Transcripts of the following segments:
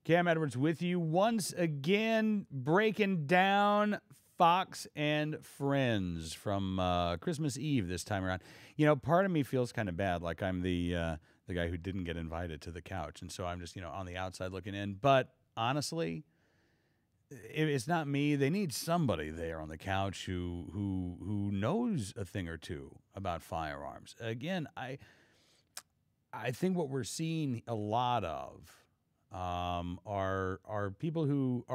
Cam Edwards with you once again, breaking down Fox and Friends from Christmas Eve this time around. You know, part of me feels kind of bad, like I'm the guy who didn't get invited to the couch, and so I'm just, on the outside looking in. But honestly, it's not me. They need somebody there on the couch who knows a thing or two about firearms. Again, I think what we're seeing a lot of are people who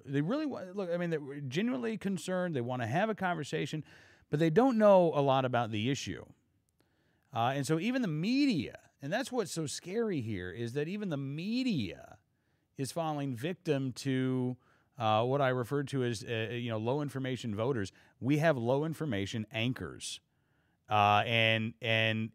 they really want, look, I mean, they're genuinely concerned. They want to have a conversation, but they don't know a lot about the issue. And so even the media, and that's what's so scary here, is that even the media is falling victim to what I referred to as low information voters. We have low information anchors, and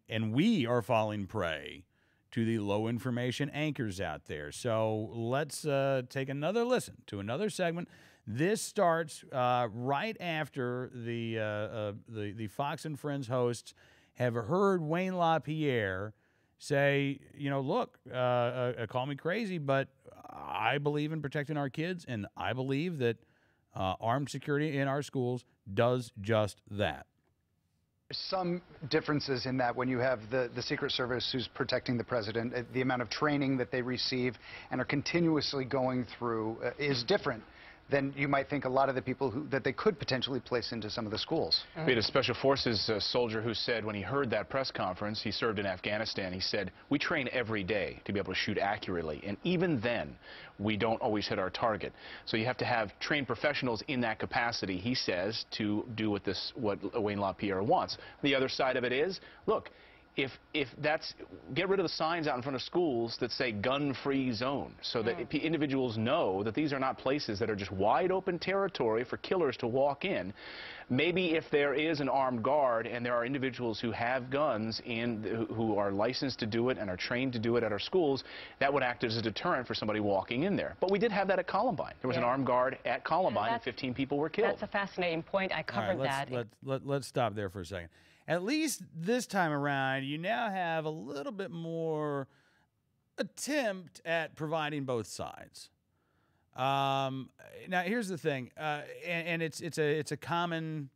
we are falling prey to the low information anchors out there. So let's take another listen to another segment. This starts right after the Fox and Friends hosts have heard Wayne LaPierre say, look, call me crazy, but I believe in protecting our kids, and I believe that armed security in our schools does just that. Some differences in that when you have the Secret Service who's protecting the president, the amount of training that they receive and are continuously going through is different than you might think a lot of the people that they could potentially place into some of the schools. We had a Special Forces soldier who said when he heard that press conference, he served in Afghanistan, he said, we train every day to be able to shoot accurately, and even then, we don't always hit our target. So you have to have trained professionals in that capacity, he says, to do what Wayne LaPierre wants. The other side of it is, look, if that's, get rid of the signs out in front of schools that say gun-free zone, so that individuals know that these are not places that are just wide open territory for killers to walk in. Maybe if there is an armed guard and there are individuals who have guns who are licensed to do it and are trained to do it at our schools, that would act as a deterrent for somebody walking in there. But we did have that at Columbine. There was an armed guard at Columbine and 15 people were killed. That's a fascinating point. I covered that. Let's stop there for a second. At least this time around, you now have a little bit more attempt at providing both sides. Now, here's the thing, and it's a common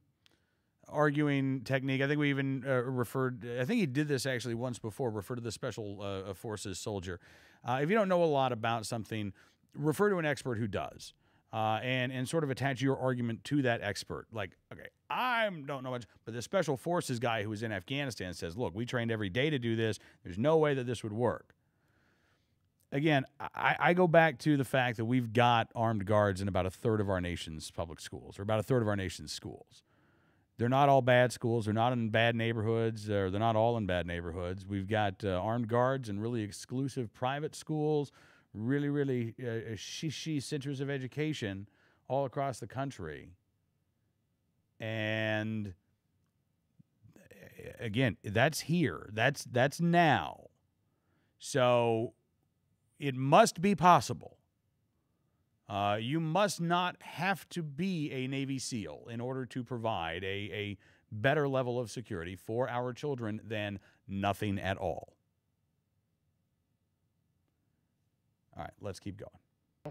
arguing technique. I think we even I think he did this actually once before, refer to the Special Forces soldier. If you don't know a lot about something, refer to an expert who does. And sort of attach your argument to that expert. Like, okay, I don't know much, but the Special Forces guy who was in Afghanistan says, look, we trained every day to do this. There's no way that this would work. Again, I go back to the fact that we've got armed guards in about a third of our nation's public schools, or about a third of our nation's schools. They're not all bad schools. They're not in bad neighborhoods, or they're not all in bad neighborhoods. We've got armed guards in really exclusive private schools, really shishi centers of education all across the country. And again, that's here. That's now. So it must be possible. You must not have to be a Navy SEAL in order to provide a better level of security for our children than nothing at all. All right, let's keep going.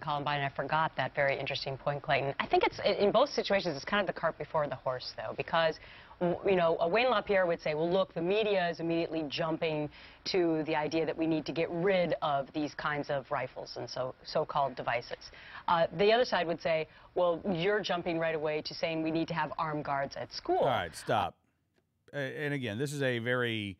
Columbine, I forgot that very interesting point, Clayton. I think it's, in both situations, it's kind of the cart before the horse, though, because, Wayne LaPierre would say, well, look, the media is immediately jumping to the idea that we need to get rid of these kinds of rifles and so-called devices. The other side would say, well, you're jumping right away to saying we need to have armed guards at school. All right, stop. And again, this is a very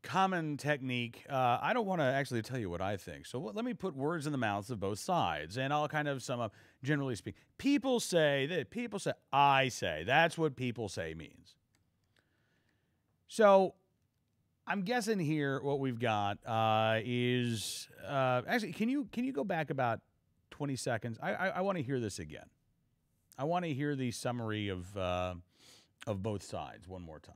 common technique. I don't want to actually tell you what I think. So let me put words in the mouths of both sides, and I'll kind of sum up, generally speaking. People say that, people say, I say. That's what people say means. So I'm guessing here what we've got is, actually, can you go back about 20 seconds? I want to hear this again. I want to hear the summary of both sides one more time.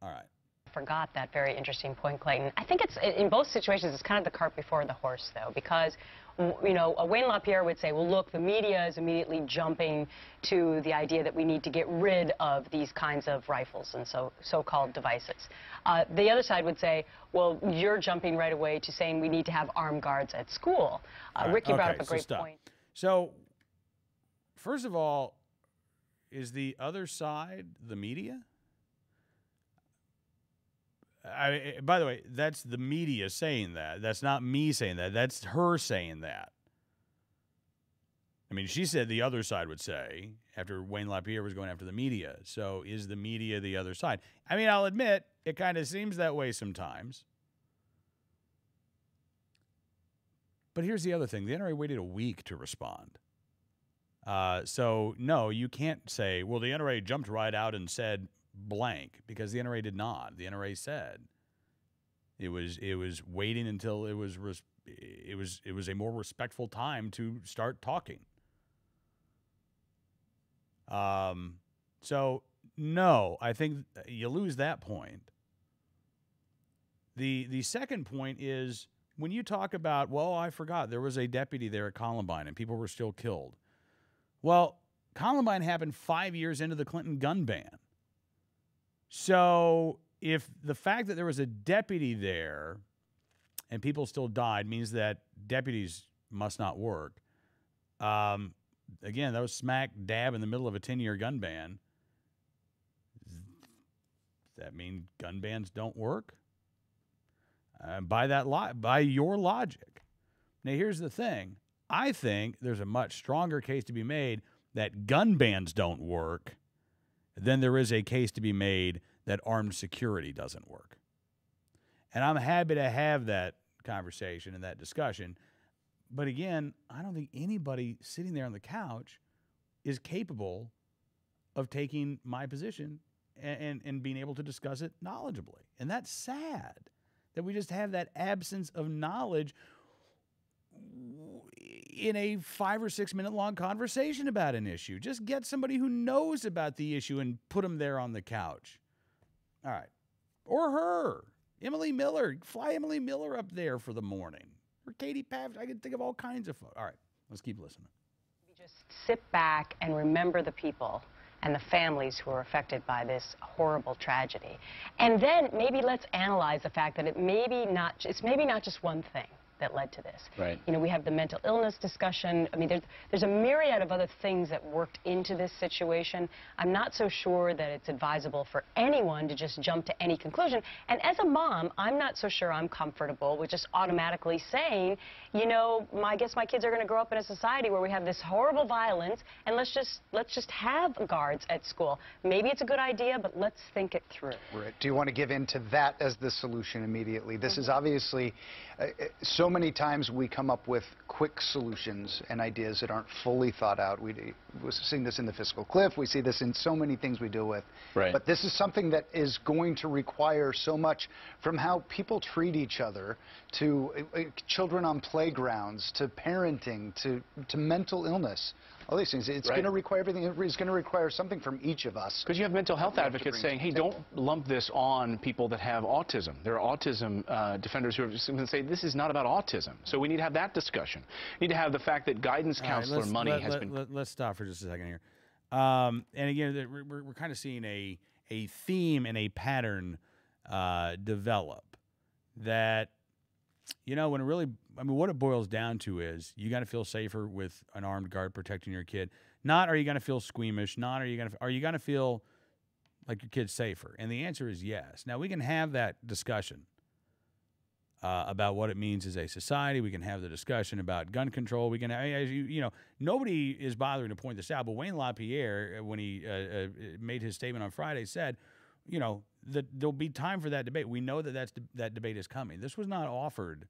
All right. Forgot that very interesting point, Clayton. I think it's, in both situations, it's kind of the cart before the horse, though, because, you know, Wayne LaPierre would say, well, look, the media is immediately jumping to the idea that we need to get rid of these kinds of rifles and so-called devices. The other side would say, well, you're jumping right away to saying we need to have armed guards at school. Ricky brought up a great point. So, first of all, is the other side the media? By the way, that's the media saying that. That's not me saying that. That's her saying that. I mean, she said the other side would say, after Wayne LaPierre was going after the media. So is the media the other side? I mean, I'll admit, it kind of seems that way sometimes. But here's the other thing. The NRA waited a week to respond. So, no, you can't say, well, the NRA jumped right out and said blank, because the NRA did not. The NRA said it was waiting until it was a more respectful time to start talking. So no, I think you lose that point. The second point is when you talk about, well, I forgot there was a deputy there at Columbine and people were still killed. Well, Columbine happened 5 years into the Clinton gun ban. So if the fact that there was a deputy there and people still died means that deputies must not work, again, that was smack dab in the middle of a 10-year gun ban. Does that mean gun bans don't work? By your logic. Now, here's the thing. I think there's a much stronger case to be made that gun bans don't work than there is a case to be made that armed security doesn't work. And I'm happy to have that conversation and that discussion. But again, I don't think anybody sitting there on the couch is capable of taking my position and being able to discuss it knowledgeably. And that's sad that we just have that absence of knowledge in a 5 or 6 minute long conversation about an issue. Just get somebody who knows about the issue and put them there on the couch. All right. Or her. Emily Miller. Fly Emily Miller up there for the morning. Or Katie Pav. I can think of all kinds of folks. All right. Let's keep listening. Just sit back and remember the people and the families who are affected by this horrible tragedy. And then maybe let's analyze the fact that it's maybe not just one thing that led to this. Right. You know, we have the mental illness discussion. I mean, there's a myriad of other things that worked into this situation. I'm not so sure that it's advisable for anyone to just jump to any conclusion. And as a mom, I'm not so sure I'm comfortable with just automatically saying, you know, I guess my kids are going to grow up in a society where we have this horrible violence, and let's just have guards at school. Maybe it's a good idea, but let's think it through. Right. Do you want to give in to that as the solution immediately? This is obviously so many times we come up with quick solutions and ideas that aren't fully thought out. We've seen this in the fiscal cliff. We see this in so many things we deal with. Right. But this is something that is going to require so much, from how people treat each other, to children on playgrounds, to parenting, to mental illness. All these things. It's going to require everything. It's going to require something from each of us. Because you have mental health advocates saying, hey, don't lump this on people that have autism. There are autism defenders who are just going to say, this is not about autism. So we need to have that discussion. We need to have the fact that guidance counselor money has been... Let's stop for just a second here. And again, we're kind of seeing a theme and a pattern develop that, you know, when it really, I mean, what it boils down to is you got to feel safer with an armed guard protecting your kid. Not are you going to feel squeamish. Not are you going to feel like your kid's safer? And the answer is yes. Now, we can have that discussion about what it means as a society. We can have the discussion about gun control. We can, you know, nobody is bothering to point this out, but Wayne LaPierre, when he made his statement on Friday, said, you know, that there'll be time for that debate. We know that that debate is coming. This was not offered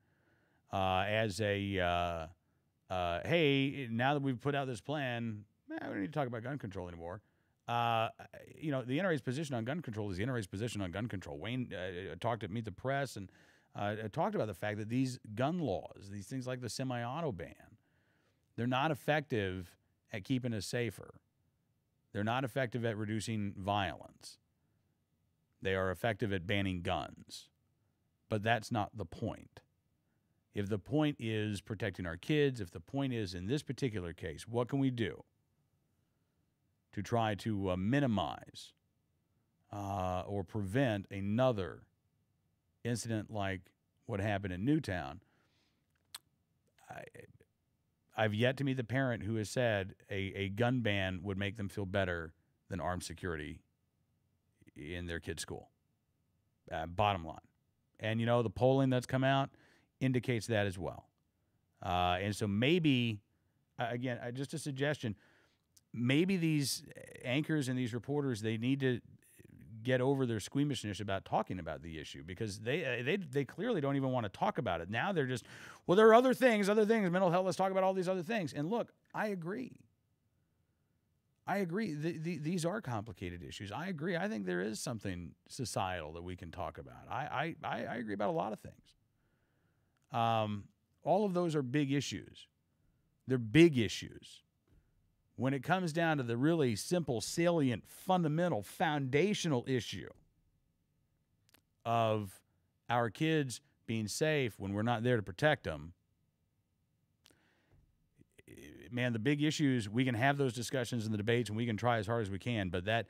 as a, hey, now that we've put out this plan, we don't need to talk about gun control anymore. You know, the NRA's position on gun control is the NRA's position on gun control. Wayne talked at Meet the Press and talked about the fact that these gun laws, these things like the semi-auto ban, they're not effective at keeping us safer. They're not effective at reducing violence. They are effective at banning guns. But that's not the point. If the point is protecting our kids, if the point is, in this particular case, what can we do to try to minimize or prevent another incident like what happened in Newtown? I've yet to meet the parent who has said a gun ban would make them feel better than armed security in their kid's school. Bottom line. And, you know, the polling that's come out indicates that as well. And so maybe, again, just a suggestion, maybe these anchors and these reporters, they need to get over their squeamishness about talking about the issue, because they clearly don't even want to talk about it. Now they're just, well, there are other things, mental health, let's talk about all these other things. And look, I agree. These are complicated issues. I agree. I think there is something societal that we can talk about. I agree about a lot of things. All of those are big issues. They're big issues. When it comes down to the really simple, salient, fundamental, foundational issue of our kids being safe when we're not there to protect them, man, the big issues, we can have those discussions and the debates, and we can try as hard as we can, but that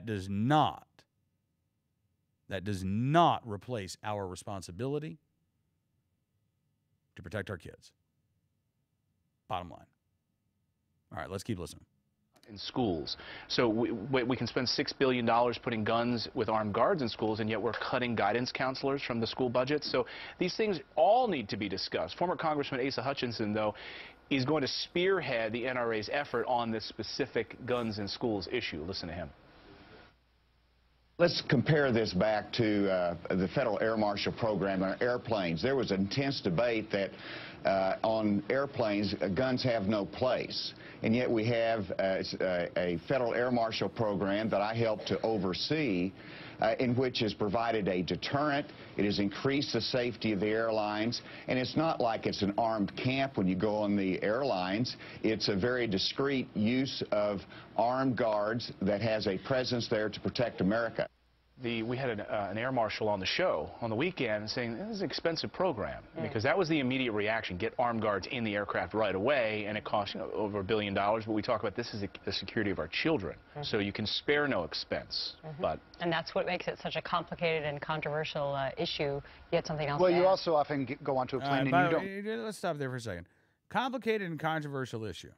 does not replace our responsibility to protect our kids. Bottom line. All right, let's keep listening. In schools. So we can spend $6 billion putting guns with armed guards in schools, and yet we're cutting guidance counselors from the school budget. So these things all need to be discussed. Former Congressman Asa Hutchinson, though, is going to spearhead the NRA's effort on this specific guns in schools issue. Listen to him. Let's compare this back to the Federal Air Marshal program on airplanes. There was intense debate that on airplanes, guns have no place. And yet we have a Federal Air Marshal program that I helped to oversee, in which has provided a deterrent. It has increased the safety of the airlines, and it's not like it's an armed camp when you go on the airlines. It's a very discreet use of armed guards that has a presence there to protect America. We had an air marshal on the show on the weekend saying this is an expensive program, because that was the immediate reaction: get armed guards in the aircraft right away, and it costs, you know, over $1 billion. But we talk about this is the security of our children, so you can spare no expense. And that's what makes it such a complicated and controversial issue. You had something else. Well, to you add? also often go onto a plane and you don't. Let's stop there for a second. Complicated and controversial issue.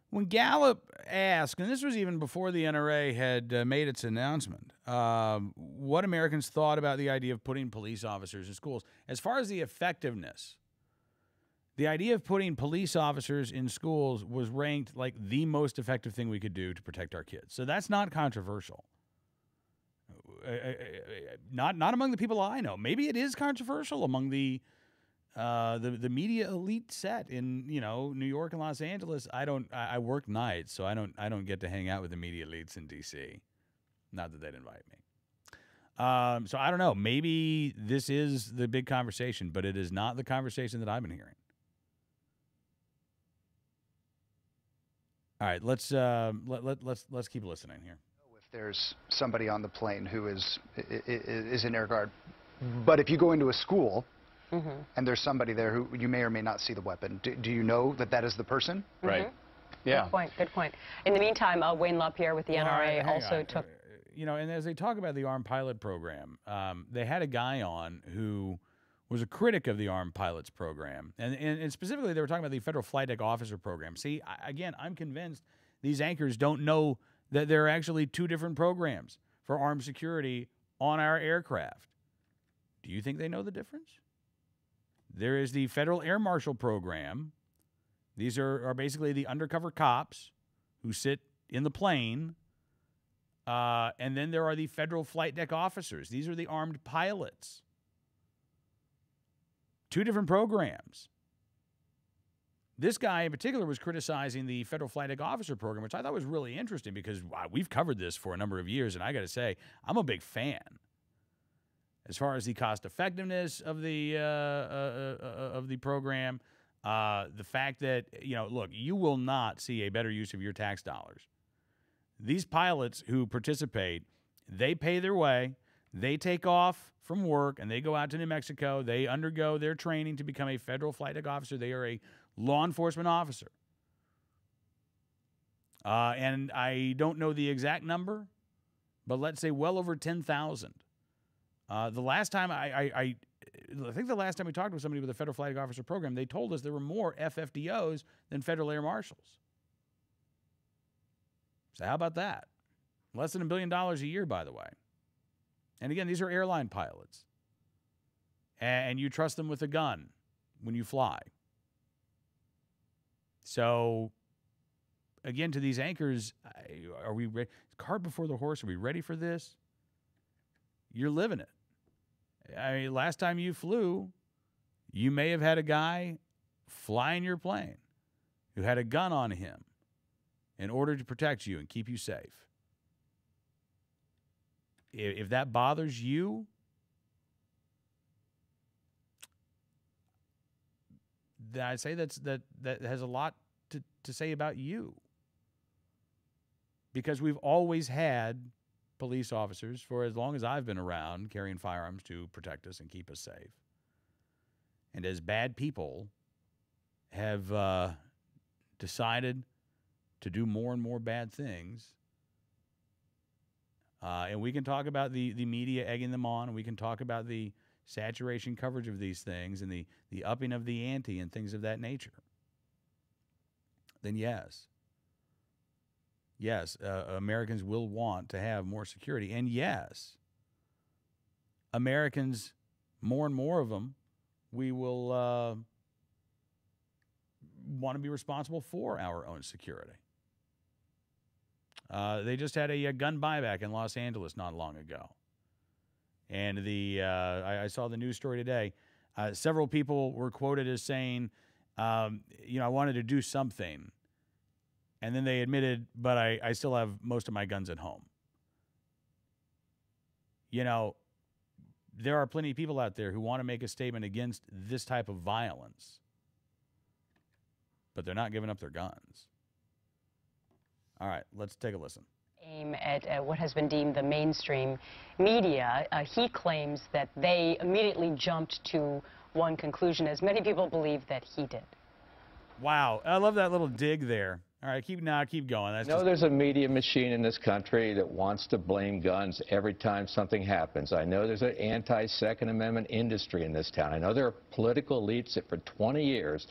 When Gallup asked, and this was even before the NRA had made its announcement, what Americans thought about the idea of putting police officers in schools, as far as the effectiveness, the idea of putting police officers in schools was ranked like the most effective thing we could do to protect our kids. So that's not controversial. Not among the people I know. Maybe it is controversial among the media elite set in, you know, New York and Los Angeles. I work nights, so I don't get to hang out with the media elites in DC. Not that they'd invite me. So I don't know. Maybe this is the big conversation, but it is not the conversation that I've been hearing. All right, let's keep listening here. If there's somebody on the plane who is an air guard, but if you go into a school, and there's somebody there who you may or may not see the weapon, do you know that that is the person? Right. Yeah. Good point. In the meantime, Wayne LaPierre with the NRA also took... You know, and as they talk about the armed pilot program, they had a guy on who was a critic of the armed pilots program. And specifically, they were talking about the federal flight deck officer program. See, again, I'm convinced these anchors don't know that there are actually two different programs for armed security on our aircraft. Do you think they know the difference? There is the Federal Air Marshal program. These are basically the undercover cops who sit in the plane. And then there are the federal flight deck officers. These are the armed pilots. Two different programs. This guy in particular was criticizing the federal flight deck officer program, which I thought was really interesting because we've covered this for a number of years, and I got to say, I'm a big fan. As far as the cost effectiveness of the program, the fact that, you know, look, you will not see a better use of your tax dollars. These pilots who participate They pay their way. They take off from work and they go out to New Mexico. They undergo their training to become a federal flight deck officer. They are a law enforcement officer. And I don't know the exact number, but let's say well over 10,000. The last time I think the last time we talked with somebody with a federal flight deck officer program, they told us there were more FFDOs than federal air marshals. So how about that? Less than $1 billion a year, by the way. And again, these are airline pilots. And you trust them with a gun when you fly. So, again, to these anchors, are we ready? Cart before the horse, are we ready for this? You're living it. I mean, last time you flew, you may have had a guy flying your plane who had a gun on him in order to protect you and keep you safe. If that bothers you, I'd say that has a lot to say about you. Because we've always had police officers, for as long as I've been around, carrying firearms to protect us and keep us safe. And as bad people have decided to do more and more bad things, and we can talk about the media egging them on, and we can talk about the saturation coverage of these things and the upping of the ante and things of that nature, then yes, Americans will want to have more security. And yes, Americans, more and more of them, we will want to be responsible for our own security. They just had a gun buyback in Los Angeles not long ago. And I saw the news story today. Several people were quoted as saying, I wanted to do something. And then they admitted, but I still have most of my guns at home. There are plenty of people out there who want to make a statement against this type of violence, but they're not giving up their guns. All right, let's take a listen. Aim at what has been deemed the mainstream media. He claims that they immediately jumped to one conclusion, as many people believe that he did. Wow, I love that little dig there. All right, keep going. That's There's a media machine in this country that wants to blame guns every time something happens. I know there's an anti-Second Amendment industry in this town. I know there are political elites that for 20 years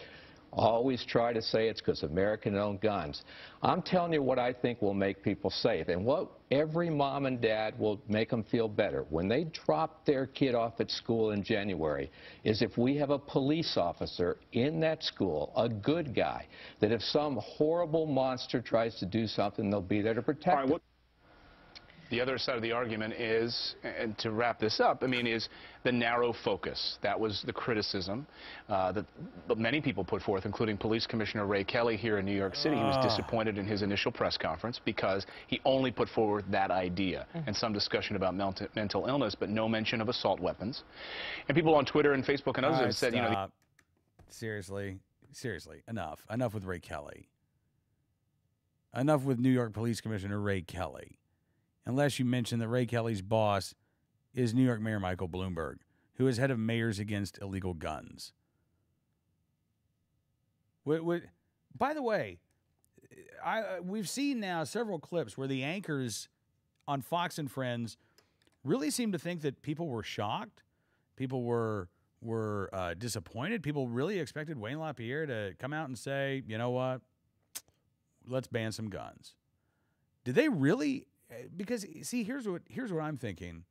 always try to say it's because Americans own guns. I'm telling you what I think will make people safe, and what every mom and dad will make them feel better when they drop their kid off at school in January is if we have a police officer in that school, a good guy, that if some horrible monster tries to do something, they'll be there to protect them. The other side of the argument is, and to wrap this up, is the narrow focus. That was the criticism that many people put forth, including Police Commissioner Ray Kelly here in New York City. He was disappointed in his initial press conference because he only put forward that idea and some discussion about mental illness, but no mention of assault weapons. And people on Twitter and Facebook and others have said, seriously, enough with Ray Kelly. Enough with New York Police Commissioner Ray Kelly. Unless you mention that Ray Kelly's boss is New York Mayor Michael Bloomberg, who is head of Mayors Against Illegal Guns. By the way, we've seen now several clips where the anchors on Fox and Friends really seem to think that people were shocked, people were disappointed, people really expected Wayne LaPierre to come out and say, you know what, let's ban some guns. Did they really? Because, see, here's what I'm thinking.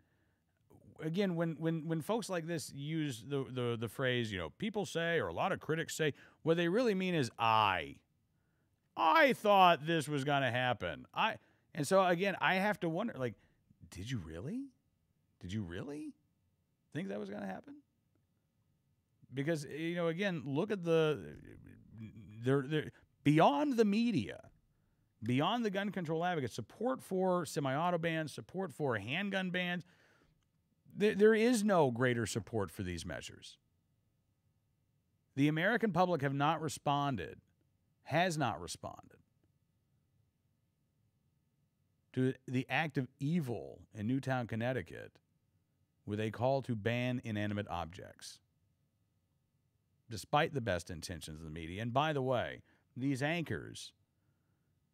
Again, when folks like this use the phrase, people say, or a lot of critics say, what they really mean is I thought this was going to happen. And so, again, I have to wonder, did you really? Did you really think that was going to happen? Because, again, look at they're beyond the media. Beyond the gun control advocates, support for semi-auto bans, support for handgun bans, there is no greater support for these measures. The American public has not responded to the act of evil in Newtown, Connecticut, with a call to ban inanimate objects, despite the best intentions of the media. And by the way, these anchors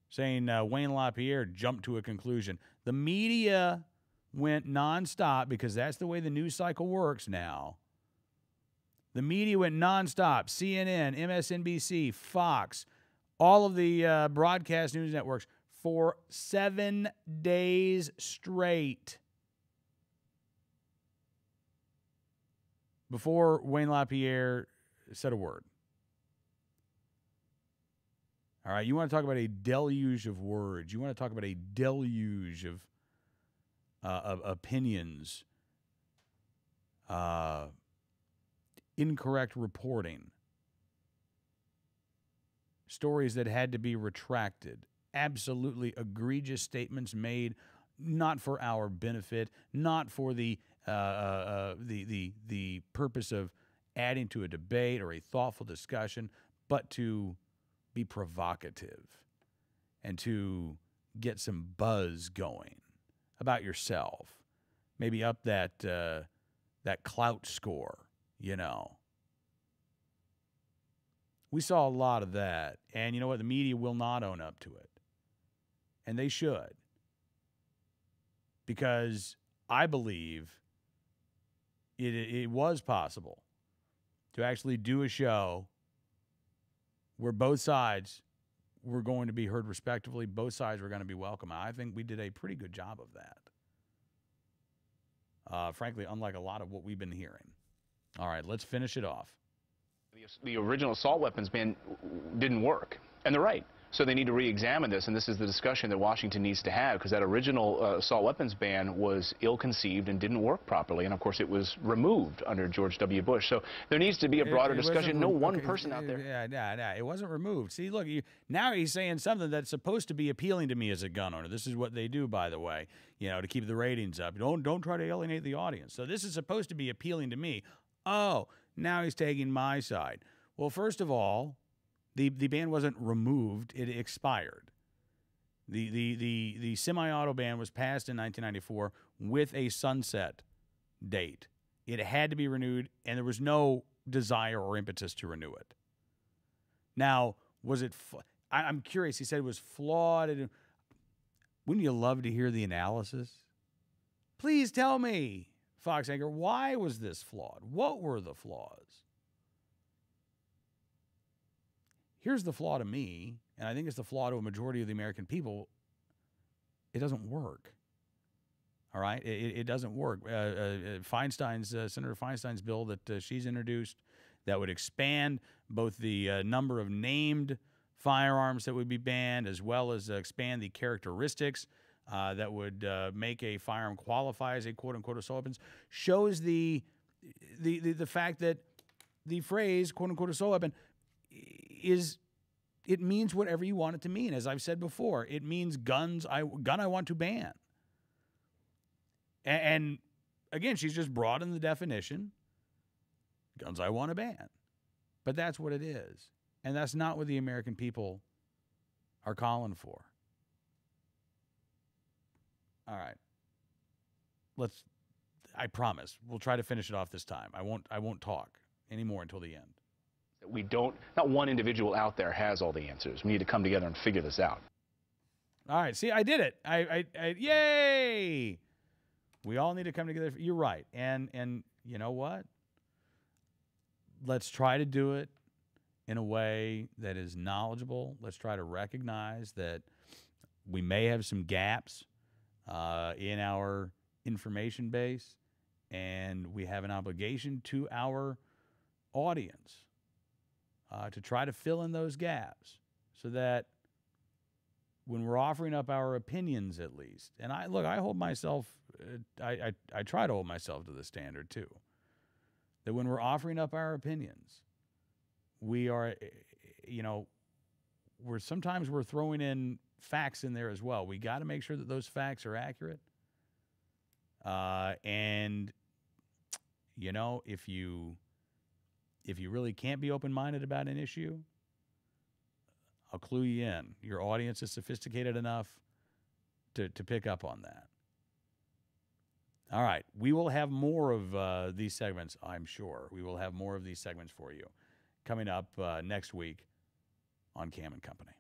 saying Wayne LaPierre jumped to a conclusion. The media went nonstop because that's the way the news cycle works now. The media went nonstop. CNN, MSNBC, Fox, all of the broadcast news networks for 7 days straight before Wayne LaPierre said a word. All right, you want to talk about a deluge of words. You want to talk about a deluge of opinions, incorrect reporting, stories that had to be retracted, absolutely egregious statements made not for our benefit, not for the purpose of adding to a debate or a thoughtful discussion, but to be provocative and to get some buzz going about yourself. Maybe up that clout score, you know. We saw a lot of that. And you know what? The media will not own up to it. And they should. Because I believe it was possible to actually do a show where both sides were going to be heard respectively, both sides were going to be welcome. I think we did a pretty good job of that. Frankly, unlike a lot of what we've been hearing. All right, let's finish it off. The original assault weapons ban didn't work, and they're right. So they need to re-examine this, and this is the discussion that Washington needs to have, because that original assault weapons ban was ill-conceived and didn't work properly, and of course it was removed under George W. Bush. So there needs to be a broader discussion. No one person out there. Yeah, it wasn't removed. See, look, now he's saying something that's supposed to be appealing to me as a gun owner. This is what they do, by the way, you know, to keep the ratings up. Don't try to alienate the audience. So this is supposed to be appealing to me. Oh, now he's taking my side. Well, first of all, the ban wasn't removed, it expired. The semi-auto ban was passed in 1994 with a sunset date. It had to be renewed, and there was no desire or impetus to renew it. Now, was it I'm curious, he said it was flawed. Wouldn't you love to hear the analysis? Please tell me, Fox anchor, why was this flawed? What were the flaws? Here's the flaw to me, and I think it's the flaw to a majority of the American people. It doesn't work. All right? It doesn't work. Senator Feinstein's bill that she's introduced that would expand both the number of named firearms that would be banned, as well as expand the characteristics that would make a firearm qualify as a quote-unquote assault weapons, shows the fact that the phrase quote-unquote assault weapon it means whatever you want it to mean. As I've said before, it means gun I want to ban. And again, she's just broadened the definition. Guns I want to ban. But that's what it is. And that's not what the American people are calling for. All right. I promise, we'll try to finish it off this time. I won't talk anymore until the end. We don't, not one individual out there has all the answers. We need to come together and figure this out. All right, see, I did it. Yay! We all need to come together. You're right. And you know what? Let's try to do it in a way that is knowledgeable. Let's try to recognize that we may have some gaps in our information base, and we have an obligation to our audience to try to fill in those gaps so that when we're offering up our opinions, at least, and I hold myself, I try to hold myself to the standard too, that when we're offering up our opinions, we are, sometimes we're throwing in facts in there as well. We got to make sure that those facts are accurate. And if you really can't be open-minded about an issue, I'll clue you in. Your audience is sophisticated enough to pick up on that. All right. We will have more of these segments, I'm sure. We will have more of these segments for you coming up next week on Cam and Company.